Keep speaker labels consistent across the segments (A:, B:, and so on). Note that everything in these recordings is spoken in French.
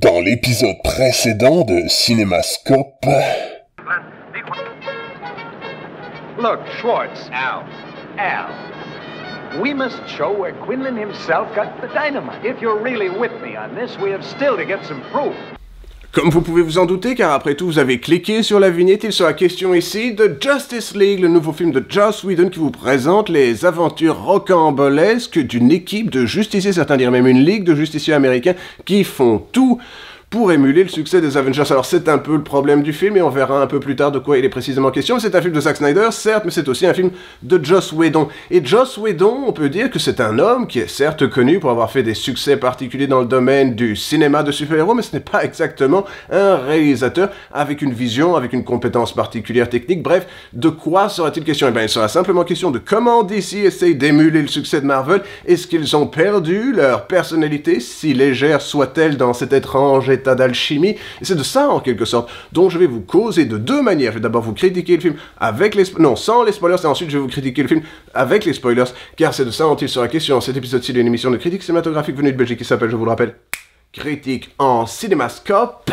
A: Dans l'épisode précédent de Cinémascope...
B: Look, Schwartz. Al. We must show where Quinlan himself got the dynamite. If you're really with me on this, we have still to get some proof.
C: Comme vous pouvez vous en douter, car après tout vous avez cliqué sur la vignette, il sera question ici de Justice League, le nouveau film de Joss Whedon qui vous présente les aventures rocambolesques d'une équipe de justiciers, certains diraient même une ligue de justiciers américains, qui font tout pour émuler le succès des Avengers. Alors c'est un peu le problème du film, et on verra un peu plus tard de quoi il est précisément question. C'est un film de Zack Snyder, certes, mais c'est aussi un film de Joss Whedon. Et Joss Whedon, on peut dire que c'est un homme qui est certes connu pour avoir fait des succès particuliers dans le domaine du cinéma de super-héros, mais ce n'est pas exactement un réalisateur avec une vision, avec une compétence particulière technique. Bref, de quoi sera-t-il question? Eh bien, il sera simplement question de comment DC essaye d'émuler le succès de Marvel. Est-ce qu'ils ont perdu leur personnalité, si légère soit-elle dans cet étrange état d'alchimie? Et c'est de ça, en quelque sorte, dont je vais vous causer de deux manières. Je vais d'abord vous critiquer le film avec les... Non, sans les spoilers, et ensuite je vais vous critiquer le film avec les spoilers, car c'est de ça dont il sera question. Cet épisode-ci d'une émission de critique cinématographique venue de Belgique qui s'appelle, je vous le rappelle, Critique en Cinémascope.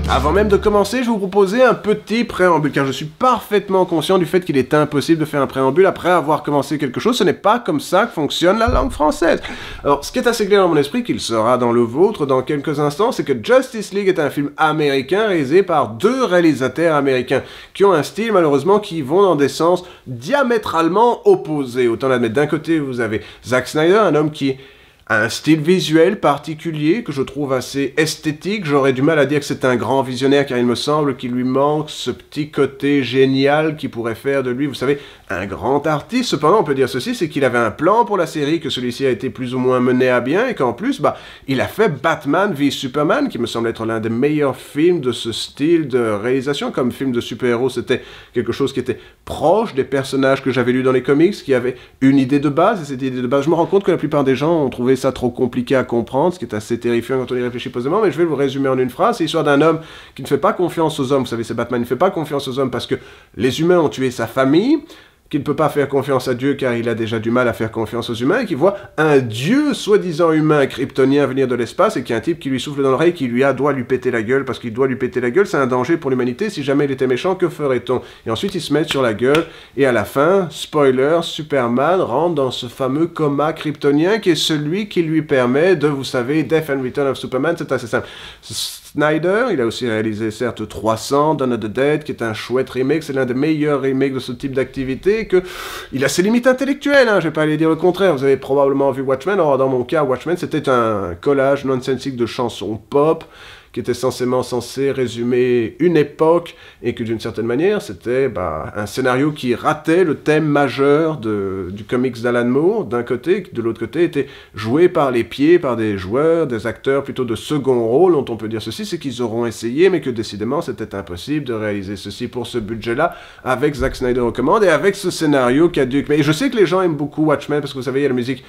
C: Avant même de commencer, je vais vous proposer un petit préambule, car je suis parfaitement conscient du fait qu'il est impossible de faire un préambule après avoir commencé quelque chose. Ce n'est pas comme ça que fonctionne la langue française. Alors, ce qui est assez clair dans mon esprit, qu'il sera dans le vôtre dans quelques instants, c'est que Justice League est un film américain réalisé par deux réalisateurs américains qui ont un style, malheureusement, qui vont dans des sens diamétralement opposés. Autant l'admettre, d'un côté, vous avez Zack Snyder, un homme qui a un style visuel particulier que je trouve assez esthétique. J'aurais du mal à dire que c'est un grand visionnaire, car il me semble qu'il lui manque ce petit côté génial qui pourrait faire de lui, vous savez, un grand artiste. Cependant, on peut dire ceci, c'est qu'il avait un plan pour la série, que celui-ci a été plus ou moins mené à bien, et qu'en plus, il a fait Batman v Superman, qui me semble être l'un des meilleurs films de ce style de réalisation. Comme film de super-héros, c'était quelque chose qui était proche des personnages que j'avais lus dans les comics, qui avait une idée de base, et cette idée de base, je me rends compte que la plupart des gens ont trouvé ça trop compliqué à comprendre, ce qui est assez terrifiant quand on y réfléchit posément, mais je vais vous résumer en une phrase. C'est l'histoire d'un homme qui ne fait pas confiance aux hommes. Vous savez, c'est Batman, il ne fait pas confiance aux hommes parce que les humains ont tué sa famille, qu'il ne peut pas faire confiance à Dieu car il a déjà du mal à faire confiance aux humains, et qui voit un dieu soi-disant humain kryptonien venir de l'espace, et qui est un type qui lui souffle dans l'oreille, qui doit lui péter la gueule, parce qu'il doit lui péter la gueule, c'est un danger pour l'humanité, si jamais il était méchant, que ferait-on? Et ensuite il se met sur la gueule, et à la fin, spoiler, Superman rentre dans ce fameux coma kryptonien, qui est celui qui lui permet de, vous savez, Death and Return of Superman. C'est assez simple. Snyder, il a aussi réalisé certes 300, Dawn of the Dead, qui est un chouette remake, c'est l'un des meilleurs remakes de ce type d'activité, que il a ses limites intellectuelles, je vais pas aller dire le contraire. Vous avez probablement vu Watchmen. Alors dans mon cas, Watchmen, c'était un collage nonsensique de chansons pop, qui était censé résumer une époque, et que d'une certaine manière, c'était un scénario qui ratait le thème majeur du comics d'Alan Moore, d'un côté, qui de l'autre côté était joué par les pieds, par des joueurs, des acteurs plutôt de second rôle, dont on peut dire ceci, c'est qu'ils auront essayé, mais que décidément c'était impossible de réaliser ceci pour ce budget-là, avec Zack Snyder aux commandes, et avec ce scénario caduc. Mais je sais que les gens aiment beaucoup Watchmen, parce que vous savez, il y a la musique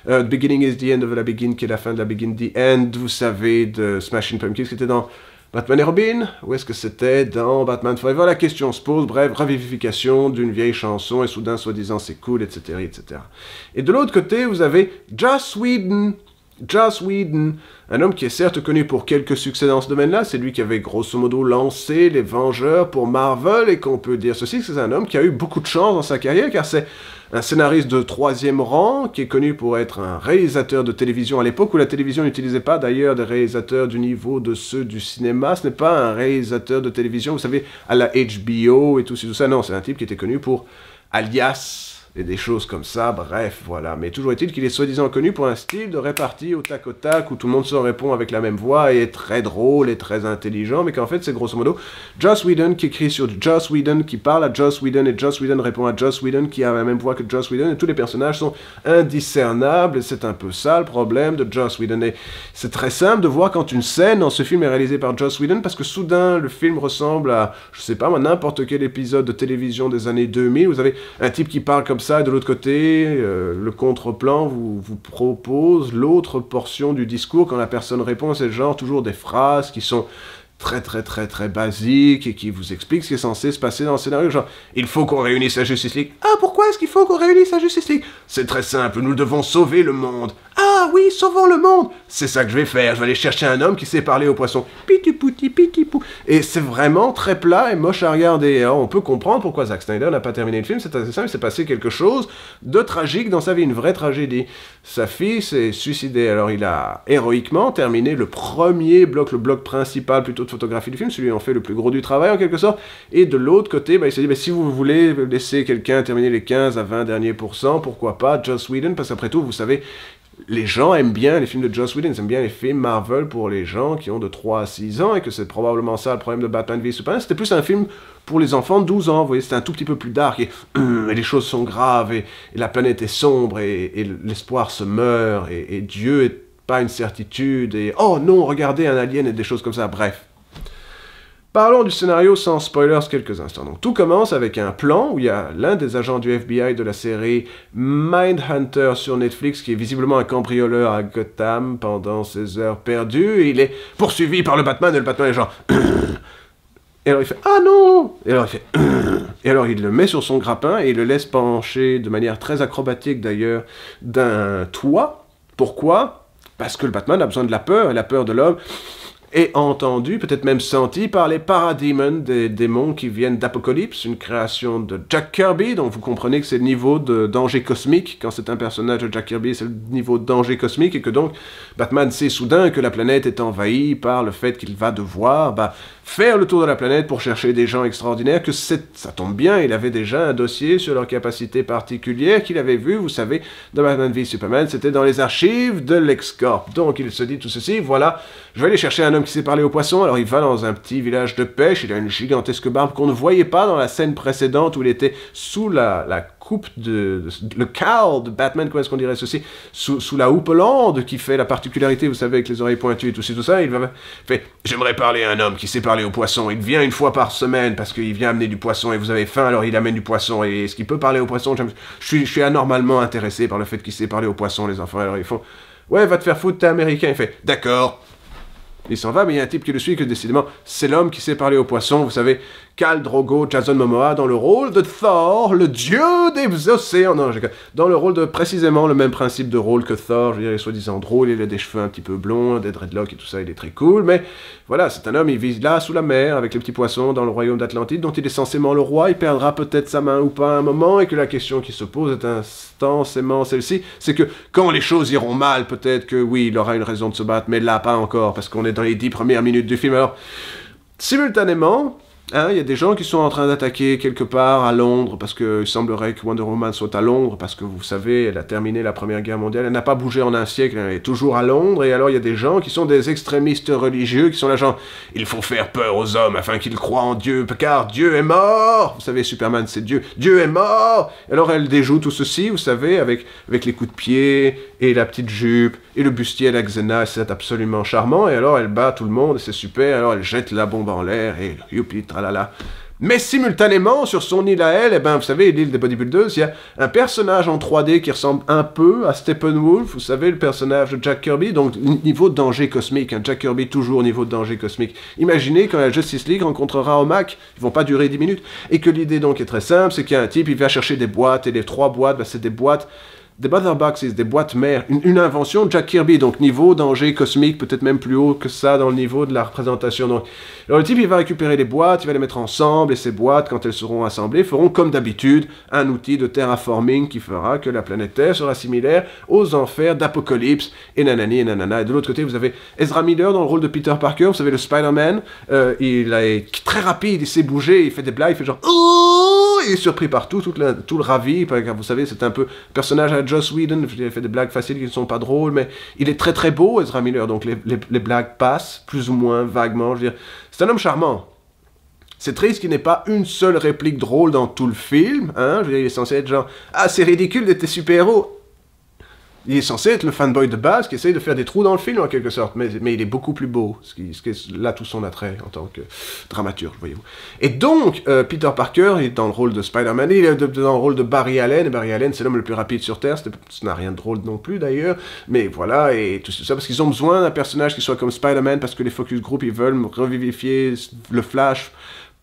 C: The Beginning is the End of the Begin, qui est la fin de la Begin the End, vous savez, de Smashing Pumpkins, qui était dans Batman et Robin, ou est-ce que c'était dans Batman Forever? La question se pose. Bref, revivification d'une vieille chanson, et soudain, soi-disant, c'est cool, etc., etc. Et de l'autre côté, vous avez Joss Whedon, un homme qui est certes connu pour quelques succès dans ce domaine-là. C'est lui qui avait grosso modo lancé les Vengeurs pour Marvel, et qu'on peut dire ceci, c'est un homme qui a eu beaucoup de chance dans sa carrière, car c'est un scénariste de 3e rang, qui est connu pour être un réalisateur de télévision à l'époque où la télévision n'utilisait pas d'ailleurs des réalisateurs du niveau de ceux du cinéma. Ce n'est pas un réalisateur de télévision, vous savez, à la HBO et tout ça. Non, c'est un type qui était connu pour Alias, et des choses comme ça, bref, voilà. Mais toujours est-il qu'il est soi-disant connu pour un style de répartie au tac, où tout le monde se répond avec la même voix, et est très drôle et très intelligent, mais qu'en fait, c'est grosso modo Joss Whedon qui écrit sur Joss Whedon, qui parle à Joss Whedon, et Joss Whedon répond à Joss Whedon, qui a la même voix que Joss Whedon, et tous les personnages sont indiscernables, et c'est un peu ça le problème de Joss Whedon. Et c'est très simple de voir quand une scène dans ce film est réalisée par Joss Whedon, parce que soudain, le film ressemble à, je sais pas moi, n'importe quel épisode de télévision des années 2000, vous avez un type qui parle comme ça, et de l'autre côté, le contre-plan vous propose l'autre portion du discours quand la personne répond, c'est genre toujours des phrases qui sont très basiques et qui vous expliquent ce qui est censé se passer dans le scénario, genre « Il faut qu'on réunisse la Justice League. » « Ah, pourquoi est-ce qu'il faut qu'on réunisse la Justice League ?»« C'est très simple, nous devons sauver le monde. »« Ah oui, sauvons le monde. C'est ça que je vais faire, je vais aller chercher un homme qui sait parler aux poissons. » Piti-pouti, piti-pou. Et c'est vraiment très plat et moche à regarder. Et alors on peut comprendre pourquoi Zack Snyder n'a pas terminé le film, c'est assez simple, il s'est passé quelque chose de tragique dans sa vie, une vraie tragédie. Sa fille s'est suicidée, alors il a héroïquement terminé le premier bloc, le bloc principal plutôt de photographie du film, celui qui en fait le plus gros du travail en quelque sorte, et de l'autre côté, il s'est dit, si vous voulez laisser quelqu'un terminer les 15 à 20 derniers pourcents, pourquoi pas Joss Whedon, parce qu'après tout, vous savez, les gens aiment bien les films de Joss Whedon, ils aiment bien les films Marvel pour les gens qui ont de 3 à 6 ans, et que c'est probablement ça le problème de Batman v Superman, c'était plus un film pour les enfants de 12 ans, vous voyez, c'était un tout petit peu plus dark, et les choses sont graves, et la planète est sombre, et l'espoir se meurt, et Dieu est pas une certitude, et oh non, regardez un alien, et des choses comme ça, bref. Parlons du scénario sans spoilers quelques instants. Donc tout commence avec un plan où il y a l'un des agents du FBI de la série Mindhunter sur Netflix qui est visiblement un cambrioleur à Gotham pendant ses heures perdues et il est poursuivi par le Batman et le Batman est genre et alors il fait « Ah non !» Et alors il fait « Et alors il le met sur son grappin et il le laisse pencher de manière très acrobatique d'ailleurs d'un toit. Pourquoi ? Parce que le Batman a besoin de la peur et la peur de l'homme est entendu, peut-être même senti par les parademons, des démons qui viennent d'Apocalypse, une création de Jack Kirby, donc vous comprenez que c'est le niveau de danger cosmique, quand c'est un personnage de Jack Kirby, c'est le niveau de danger cosmique, et que donc Batman sait soudain que la planète est envahie par le fait qu'il va devoir faire le tour de la planète pour chercher des gens extraordinaires, que ça tombe bien, il avait déjà un dossier sur leur capacité particulière qu'il avait vu, vous savez, de Batman v Superman, c'était dans les archives de LexCorp. Donc il se dit tout ceci, voilà, je vais aller chercher un homme qui sait parler aux poissons, alors il va dans un petit village de pêche, il a une gigantesque barbe qu'on ne voyait pas dans la scène précédente où il était sous la coupe le cowl de Batman, comment est-ce qu'on dirait ceci, sous la houppelande qui fait la particularité, vous savez, avec les oreilles pointues et tout ça, il fait « J'aimerais parler à un homme qui sait parler aux poissons, il vient une fois par semaine parce qu'il vient amener du poisson et vous avez faim, alors il amène du poisson, et est-ce qu'il peut parler aux poissons? Je suis anormalement intéressé par le fait qu'il sait parler aux poissons, les enfants. » Alors ils font « Ouais, va te faire foutre, t'es américain. » Il fait « D'accord. » Il s'en va, mais il y a un type qui le suit, que décidément, c'est l'homme qui sait parler aux poissons, vous savez, Khal Drogo, Jason Momoa, dans le rôle de Thor, le dieu des océans. Non, dans le rôle de précisément le même principe de rôle que Thor, je veux dire, il est soi-disant drôle, il a des cheveux un petit peu blonds, des dreadlocks et tout ça, il est très cool, mais voilà, c'est un homme, il vit là, sous la mer, avec les petits poissons, dans le royaume d'Atlantide, dont il est censément le roi, il perdra peut-être sa main ou pas à un moment, et que la question qui se pose est instantanément celle-ci, c'est que quand les choses iront mal, peut-être que oui, il aura une raison de se battre, mais là, pas encore, parce qu'on est dans les 10 premières minutes du film. Alors, simultanément, il y a des gens qui sont en train d'attaquer quelque part à Londres, parce qu'il semblerait que Wonder Woman soit à Londres, parce que vous savez, elle a terminé la Première Guerre mondiale, elle n'a pas bougé en un siècle, elle est toujours à Londres, et alors il y a des gens qui sont des extrémistes religieux, qui sont là genre, il faut faire peur aux hommes afin qu'ils croient en Dieu, car Dieu est mort. Vous savez, Superman c'est Dieu, Dieu est mort. Alors elle déjoue tout ceci, vous savez, avec les coups de pied, et la petite jupe, et le bustier à la Xena, c'est absolument charmant, et alors elle bat tout le monde, et c'est super, alors elle jette la bombe en l'air, et youpi, tralala. Mais simultanément, sur son île à elle, vous savez, l'île des bodybuilders, il y a un personnage en 3D qui ressemble un peu à Steppenwolf, vous savez, le personnage de Jack Kirby, donc niveau de danger cosmique, Jack Kirby toujours niveau de danger cosmique. Imaginez quand la Justice League rencontrera Omak, ils vont pas durer 10 minutes, et que l'idée donc est très simple, c'est qu'il y a un type, il va chercher des boîtes, et les 3 boîtes, c'est des boîtes, des Mother Boxes, des boîtes mères, une invention de Jack Kirby, donc niveau danger cosmique, peut-être même plus haut que ça dans le niveau de la représentation. Donc, alors le type, il va récupérer les boîtes, il va les mettre ensemble, et ces boîtes, quand elles seront assemblées, feront comme d'habitude un outil de terraforming qui fera que la planète Terre sera similaire aux enfers d'Apocalypse, et nanani et nanana. Et de l'autre côté, vous avez Ezra Miller dans le rôle de Peter Parker, vous savez, le Spider-Man, il est très rapide, il sait bouger, il fait des blagues, il fait genre « Ouh !» il est surpris partout, tout le ravi, car vous savez, c'est un peu personnage à Joss Whedon, il a fait des blagues faciles qui ne sont pas drôles, mais il est très très beau, Ezra Miller, donc les blagues passent, plus ou moins, vaguement, je veux dire, c'est un homme charmant. C'est triste qu'il n'ait pas une seule réplique drôle dans tout le film, hein, je veux dire, il est censé être genre, ah, c'est ridicule d'être super-héros. Il est censé être le fanboy de base qui essaye de faire des trous dans le film en quelque sorte, mais il est beaucoup plus beau, ce qui est là tout son attrait en tant que dramaturge, voyez-vous. Et donc, Peter Parker, il est dans le rôle de Spider-Man, il est dans le rôle de Barry Allen, et Barry Allen c'est l'homme le plus rapide sur Terre, ça n'a rien de drôle non plus d'ailleurs, mais voilà, et tout ça, parce qu'ils ont besoin d'un personnage qui soit comme Spider-Man, parce que les focus group, ils veulent revivifier le Flash,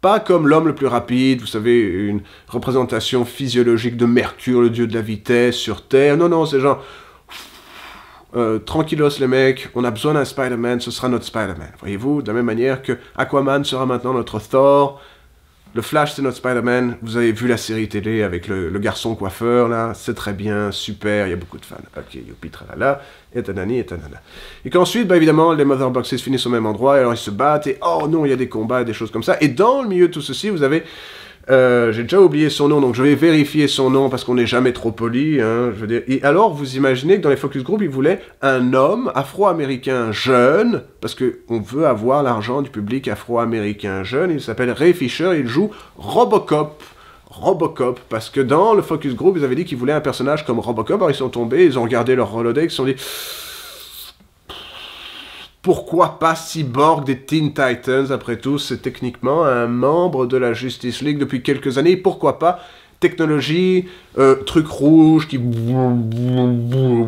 C: pas comme l'homme le plus rapide, vous savez, une représentation physiologique de Mercure, le dieu de la vitesse sur Terre, non, c'est genre... tranquillos les mecs, on a besoin d'un Spider-Man, ce sera notre Spider-Man. Voyez-vous, de la même manière que Aquaman sera maintenant notre Thor, le Flash c'est notre Spider-Man, vous avez vu la série télé avec le garçon coiffeur là, c'est très bien, super, il y a beaucoup de fans. Ok, youpi, tralala, et tanani, et tanana. Et qu'ensuite, bah évidemment, les Mother Boxes finissent au même endroit, et alors ils se battent, et oh non, il y a des combats, des choses comme ça, et dans le milieu de tout ceci, vous avez... j'ai déjà oublié son nom, donc je vais vérifier son nom parce qu'on n'est jamais trop poli, hein, je veux dire. Et alors, vous imaginez que dans les focus group, ils voulaient un homme afro-américain jeune, parce qu'on veut avoir l'argent du public afro-américain jeune, il s'appelle Ray Fisher, il joue Robocop, parce que dans le focus group, ils avaient dit qu'ils voulaient un personnage comme Robocop, alors ils sont tombés, ils ont regardé leur Rolodex, ils se sont dit... Pourquoi pas Cyborg des Teen Titans, après tout, c'est techniquement un membre de la Justice League depuis quelques années, pourquoi pas technologie, truc rouge qui...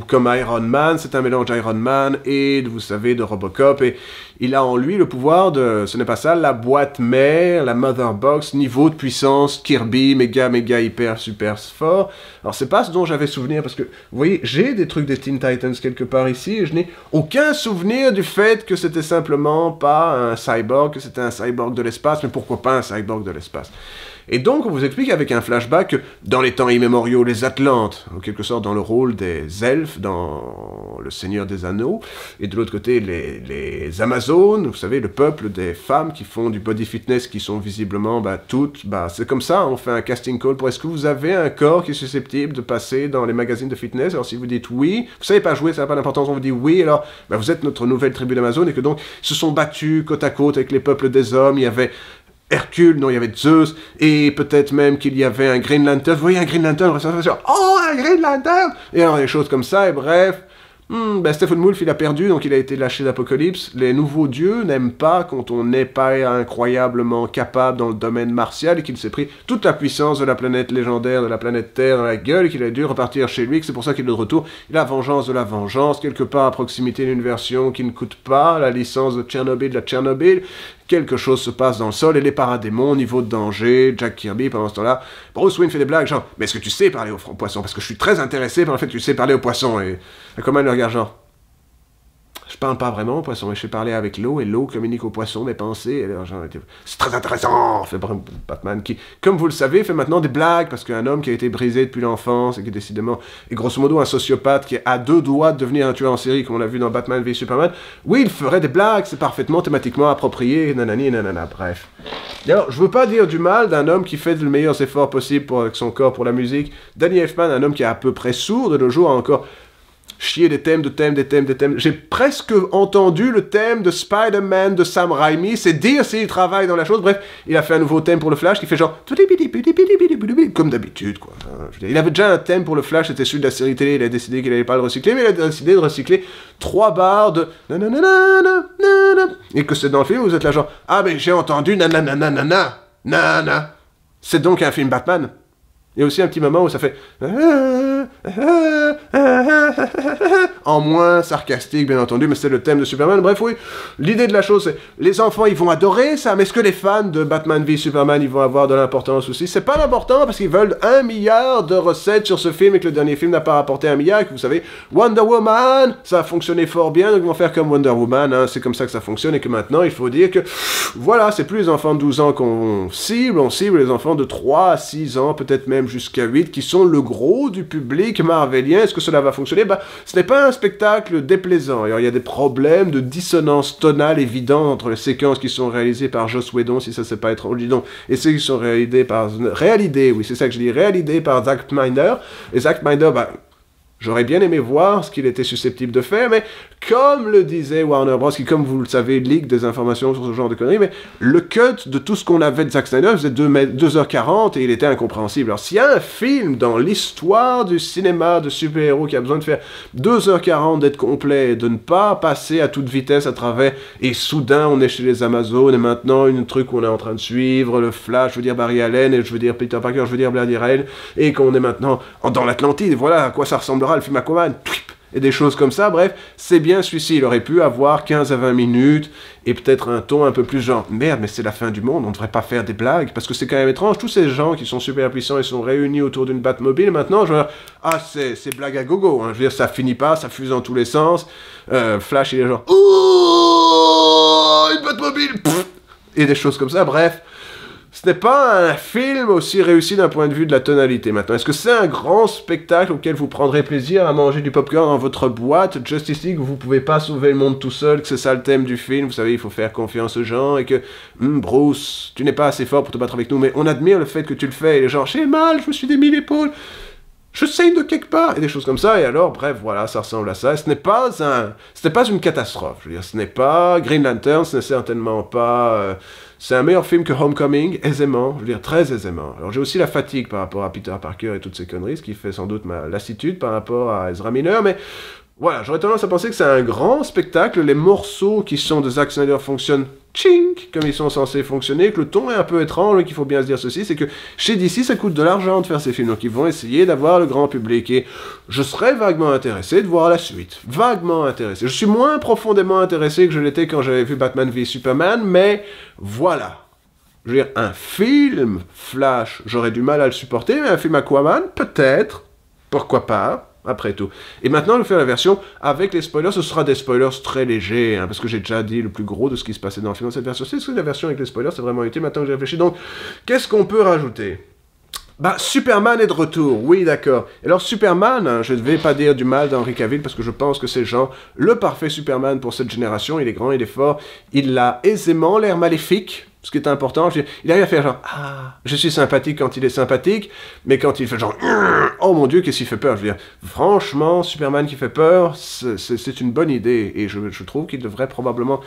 C: comme Iron Man, c'est un mélange d'Iron Man et, vous savez, de Robocop, et il a en lui le pouvoir de, ce n'est pas ça, la boîte mère, la Mother Box, niveau de puissance, Kirby, méga, hyper, super fort. Alors c'est pas ce dont j'avais souvenir, parce que, vous voyez, j'ai des trucs des Teen Titans quelque part ici, et je n'ai aucun souvenir du fait que c'était simplement pas un cyborg, que c'était un cyborg de l'espace, mais pourquoi pas un cyborg de l'espace? Et donc, on vous explique avec un flashback que dans les temps immémoriaux, les Atlantes, en quelque sorte dans le rôle des elfes dans Le Seigneur des Anneaux, et de l'autre côté, les Amazones, vous savez, le peuple des femmes qui font du body fitness, qui sont visiblement toutes, c'est comme ça, on fait un casting call pour est-ce que vous avez un corps qui est susceptible de passer dans les magazines de fitness? Alors si vous dites oui, vous savez pas jouer, ça n'a pas d'importance, on vous dit oui, alors vous êtes notre nouvelle tribu d'Amazon, et que donc, ils se sont battus côte à côte avec les peuples des hommes, il y avait... Hercule, non, il y avait Zeus, et peut-être même qu'il y avait un Green Lantern. Vous voyez un Green Lantern, on va se dire, oh, un Green Lantern! Et alors, des choses comme ça, et bref. Stephen Wolf, il a perdu, donc il a été lâché d'Apocalypse. Les nouveaux dieux n'aiment pas quand on n'est pas incroyablement capable dans le domaine martial, et qu'il s'est pris toute la puissance de la planète légendaire, de la planète Terre dans la gueule, et qu'il a dû repartir chez lui, que c'est pour ça qu'il est de retour. Il a la vengeance de la vengeance, quelque part à proximité d'une version qui ne coûte pas, la licence de Tchernobyl, quelque chose se passe dans le sol, et les paradémons, niveau de danger, Jack Kirby, pendant ce temps-là, Bruce Wayne fait des blagues, genre, mais est-ce que tu sais parler aux poissons? Parce que je suis très intéressé par le fait que tu sais parler aux poissons, et comment il le regarde, genre, je parle pas vraiment aux poissons, mais je sais parler avec l'eau, et l'eau communique aux poissons mes pensées, et alors, genre, c'est très intéressant, fait Batman, qui, comme vous le savez, fait maintenant des blagues, parce qu'un homme qui a été brisé depuis l'enfance, et qui décidément, et grosso modo un sociopathe qui est à deux doigts de devenir un tueur en série, comme on l'a vu dans Batman v Superman, oui, il ferait des blagues, c'est parfaitement thématiquement approprié, nanani, nanana, bref. Alors, je veux pas dire du mal d'un homme qui fait le meilleur effort possible avec son corps pour la musique. Danny Elfman, un homme qui est à peu près sourd de nos jours, a encore chier des thèmes. J'ai presque entendu le thème de Spider-Man de Sam Raimi, c'est dire s'il travaille dans la chose. Bref, il a fait un nouveau thème pour le Flash qui fait genre comme d'habitude, quoi. Il avait déjà un thème pour le Flash, c'était celui de la série télé, il a décidé qu'il allait pas le recycler, mais il a décidé de recycler 3 barres de et que c'est dans le film, vous êtes là genre, ah mais j'ai entendu nanana. C'est donc un film Batman. Il y a aussi un petit moment où ça fait en moins sarcastique, bien entendu, mais c'est le thème de Superman. Bref, oui, l'idée de la chose, c'est les enfants, ils vont adorer ça, mais est-ce que les fans de Batman v Superman, ils vont avoir de l'importance aussi? C'est pas l'important, parce qu'ils veulent 1 milliard de recettes sur ce film, et que le dernier film n'a pas rapporté 1 milliard, et que vous savez, Wonder Woman, ça a fonctionné fort bien, donc ils vont faire comme Wonder Woman, hein, c'est comme ça que ça fonctionne, et que maintenant, il faut dire que, voilà, c'est plus les enfants de 12 ans qu'on cible, on cible les enfants de 3 à 6 ans, peut-être même jusqu'à 8, qui sont le gros du public marvelien. Est-ce que cela va fonctionner? Ce n'est pas un spectacle déplaisant. Alors, il y a des problèmes de dissonance tonale évidente entre les séquences qui sont réalisées par Joss Whedon, si ça c'est pas étrange, dis donc, et ceux qui sont réalisées par Zack Snyder. Et Zack Snyder, j'aurais bien aimé voir ce qu'il était susceptible de faire, mais comme le disait Warner Bros, qui, comme vous le savez, leak des informations sur ce genre de conneries, mais le cut de tout ce qu'on avait de Zack Snyder faisait 2h40 et il était incompréhensible. Alors, s'il y a un film dans l'histoire du cinéma de super-héros qui a besoin de faire 2h40 d'être complet et de ne pas passer à toute vitesse à travers, et soudain on est chez les Amazones, et maintenant un truc qu'on est en train de suivre, le Flash, je veux dire Barry Allen, et je veux dire Peter Parker, je veux dire Bloody Rain, et qu'on est maintenant dans l'Atlantide, voilà à quoi ça ressemblera le film Aquaman, et des choses comme ça. Bref, c'est bien celui-ci, il aurait pu avoir 15 à 20 minutes, et peut-être un ton un peu plus genre, merde, mais c'est la fin du monde, on ne devrait pas faire des blagues, parce que c'est quand même étrange, tous ces gens qui sont super puissants, ils sont réunis autour d'une Batmobile, maintenant, je veux dire, c'est blague à gogo, hein. Je veux dire, ça finit pas, ça fuse dans tous les sens, Flash, il est genre, oh, une Batmobile, et des choses comme ça, bref. Ce n'est pas un film aussi réussi d'un point de vue de la tonalité. Maintenant, est-ce que c'est un grand spectacle auquel vous prendrez plaisir à manger du popcorn dans votre boîte Justice League, vous pouvez pas sauver le monde tout seul, que c'est ça le thème du film, vous savez, il faut faire confiance aux gens, et que, Bruce, tu n'es pas assez fort pour te battre avec nous, mais on admire le fait que tu le fais, et les gens, j'ai mal, je me suis démis l'épaule, je saigne de quelque part, et des choses comme ça, et alors, bref, voilà, ça ressemble à ça. Ce n'est pas une catastrophe, je veux dire, ce n'est pas Green Lantern, ce n'est certainement pas... c'est un meilleur film que Homecoming, aisément, je veux dire, très aisément. Alors j'ai aussi la fatigue par rapport à Peter Parker et toutes ces conneries, ce qui fait sans doute ma lassitude par rapport à Ezra Miller, mais... Voilà, j'aurais tendance à penser que c'est un grand spectacle, les morceaux qui sont de Zack Snyder fonctionnent chink, comme ils sont censés fonctionner, que le ton est un peu étrange, qu'il faut bien se dire ceci, c'est que chez DC, ça coûte de l'argent de faire ces films, donc ils vont essayer d'avoir le grand public, et je serais vaguement intéressé de voir la suite, vaguement intéressé. Je suis moins profondément intéressé que je l'étais quand j'avais vu Batman v Superman, mais voilà. Je veux dire, un film Flash, j'aurais du mal à le supporter, mais un film Aquaman, peut-être, pourquoi pas, après tout. Et maintenant, je vais faire la version avec les spoilers. Ce sera des spoilers très légers, hein, parce que j'ai déjà dit le plus gros de ce qui se passait dans le film dans cette version. C'est la version avec les spoilers, c'est vraiment utile maintenant que j'ai réfléchi. Donc, qu'est-ce qu'on peut rajouter? Superman est de retour, oui, d'accord. Alors, Superman, hein, je ne vais pas dire du mal d'Henry Cavill, parce que je pense que c'est le parfait Superman pour cette génération. Il est grand, il est fort, il a aisément l'air maléfique. Ce qui est important, il arrive à faire genre, je suis sympathique quand il est sympathique, mais quand il fait genre, oh mon Dieu, qu'est-ce qu'il fait peur, je veux dire, franchement, Superman qui fait peur, c'est une bonne idée, et je trouve qu'il devrait probablement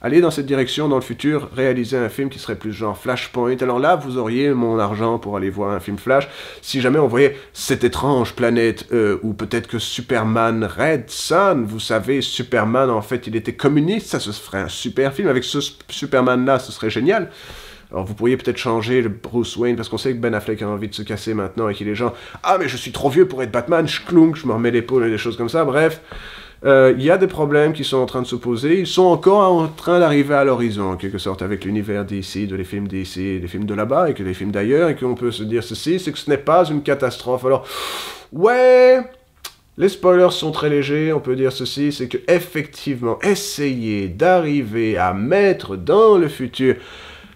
C: aller dans cette direction dans le futur, réaliser un film qui serait plus genre Flashpoint. Alors là, vous auriez mon argent pour aller voir un film Flash, si jamais on voyait cette étrange planète, ou peut-être que Superman Red Sun, vous savez, Superman, en fait, il était communiste, ça se ferait un super film, avec ce Superman-là, ce serait génial. Alors vous pourriez peut-être changer le Bruce Wayne, parce qu'on sait que Ben Affleck a envie de se casser maintenant, et qu'il est genre, mais je suis trop vieux pour être Batman, je me remets l'épaule et des choses comme ça, bref. Il y a des problèmes qui sont en train de se poser, ils sont encore en train d'arriver à l'horizon, en quelque sorte, avec l'univers DC, les films DC, les films de là-bas, et que les films d'ailleurs, et qu'on peut se dire ceci, c'est que ce n'est pas une catastrophe. Alors, ouais, les spoilers sont très légers, on peut dire ceci, c'est que effectivement, essayer d'arriver à mettre dans le futur...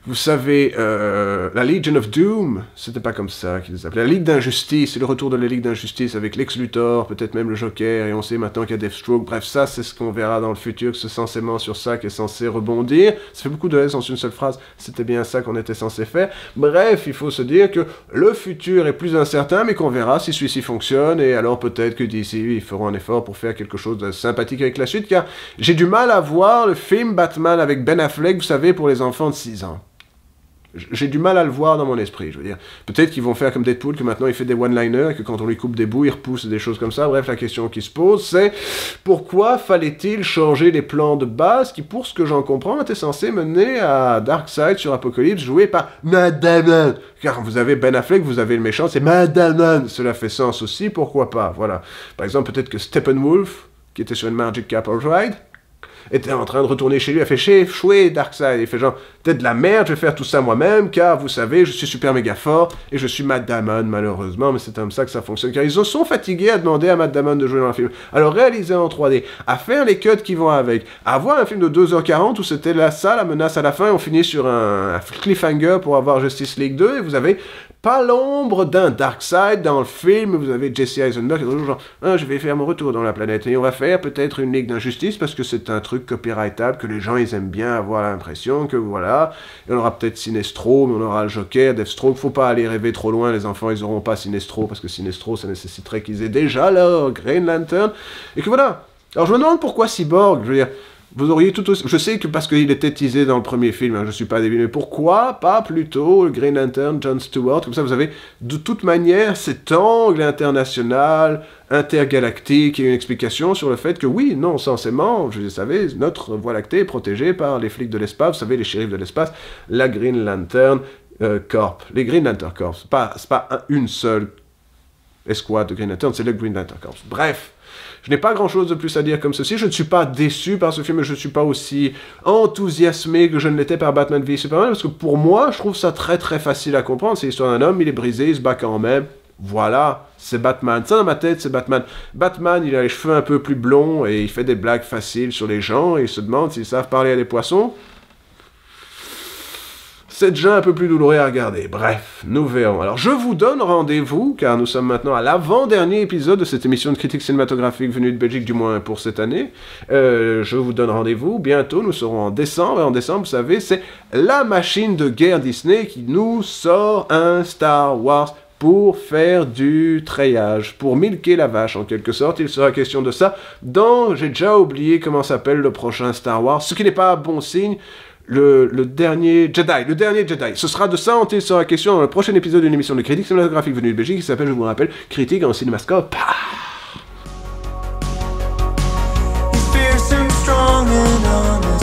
C: Vous savez, la Legion of Doom, c'était pas comme ça qu'ils appelaient. La Ligue d'Injustice, c'est le retour de la Ligue d'Injustice avec Lex Luthor, peut-être même le Joker, et on sait maintenant qu'il y a Deathstroke. Bref, ça, c'est ce qu'on verra dans le futur, que c'est censément sur ça qui est censé rebondir. Ça fait beaucoup de S en une seule phrase, c'était bien ça qu'on était censé faire. Bref, il faut se dire que le futur est plus incertain, mais qu'on verra si celui-ci fonctionne, et alors peut-être que DC, ils feront un effort pour faire quelque chose de sympathique avec la suite, car j'ai du mal à voir le film Batman avec Ben Affleck, vous savez, pour les enfants de 6 ans. J'ai du mal à le voir dans mon esprit, je veux dire. Peut-être qu'ils vont faire comme Deadpool, que maintenant il fait des one-liners, et que quand on lui coupe des bouts, il repousse des choses comme ça. Bref, la question qui se pose, c'est pourquoi fallait-il changer les plans de base qui, pour ce que j'en comprends, étaient censés mener à Darkseid sur Apocalypse, joué par Madame. Car vous avez Ben Affleck, vous avez le méchant, c'est Madame. Cela fait sens aussi, pourquoi pas, voilà. Par exemple, peut-être que Steppenwolf, qui était sur une Magic Carpet Ride, était en train de retourner chez lui, il a fait choué Darkseid, il fait genre, t'es de la merde, je vais faire tout ça moi-même, car vous savez, je suis super méga fort, et je suis Matt Damon, malheureusement, mais c'est comme ça que ça fonctionne, car ils se sont fatigués à demander à Matt Damon de jouer dans un film. Alors réaliser en 3D, à faire les cuts qui vont avec, à avoir un film de 2h40 où c'était là, ça, la menace à la fin, on finit sur un cliffhanger pour avoir Justice League 2, et vous avez pas l'ombre d'un Darkseid dans le film, vous avez Jesse Eisenberg qui est toujours genre, ah, je vais faire mon retour dans la planète, et on va faire peut-être une Ligue d'injustice, parce que c'est un truc copyrightable, que les gens ils aiment bien avoir l'impression que voilà, et on aura peut-être Sinestro, mais on aura le Joker, Deathstroke, faut pas aller rêver trop loin, les enfants ils auront pas Sinestro, parce que Sinestro ça nécessiterait qu'ils aient déjà leur Green Lantern, et que voilà. Alors je me demande pourquoi Cyborg, je veux dire, vous auriez tout aussi... Je sais que parce qu'il était teasé dans le premier film, hein, je suis pas débile, mais pourquoi pas plutôt le Green Lantern, John Stewart, comme ça vous avez de toute manière cet angle international, intergalactique, et une explication sur le fait que oui, non, censément, je le savais, notre Voie lactée est protégée par les flics de l'espace, vous savez, les shérifs de l'espace, la Green Lantern Corp, les Green Lantern Corps, c'est pas une seule escouade de Green Lantern, c'est le Green Lantern Corps. Bref. Je n'ai pas grand-chose de plus à dire comme ceci, je ne suis pas déçu par ce film, je ne suis pas aussi enthousiasmé que je ne l'étais par Batman v Superman, parce que pour moi, je trouve ça très très facile à comprendre, c'est l'histoire d'un homme, il est brisé, il se bat quand même, voilà, c'est Batman, ça dans ma tête, c'est Batman. Batman, il a les cheveux un peu plus blonds, et il fait des blagues faciles sur les gens, et il se demande s'ils savent parler à des poissons. C'est déjà un peu plus douloureux à regarder. Bref, nous verrons. Alors, je vous donne rendez-vous, car nous sommes maintenant à l'avant-dernier épisode de cette émission de critique cinématographique venue de Belgique, du moins pour cette année. Je vous donne rendez-vous. Bientôt, nous serons en décembre. Et en décembre, vous savez, c'est la machine de guerre Disney qui nous sort un Star Wars pour faire du treillage, pour milquer la vache, en quelque sorte. Il sera question de ça dans... J'ai déjà oublié comment s'appelle le prochain Star Wars, ce qui n'est pas un bon signe. Le dernier Jedi. Ce sera de ça dont il sera question dans le prochain épisode d'une émission de critique cinématographique venue de Belgique qui s'appelle, je vous rappelle, Critique en Cinémascope. Fierce and strong and honest.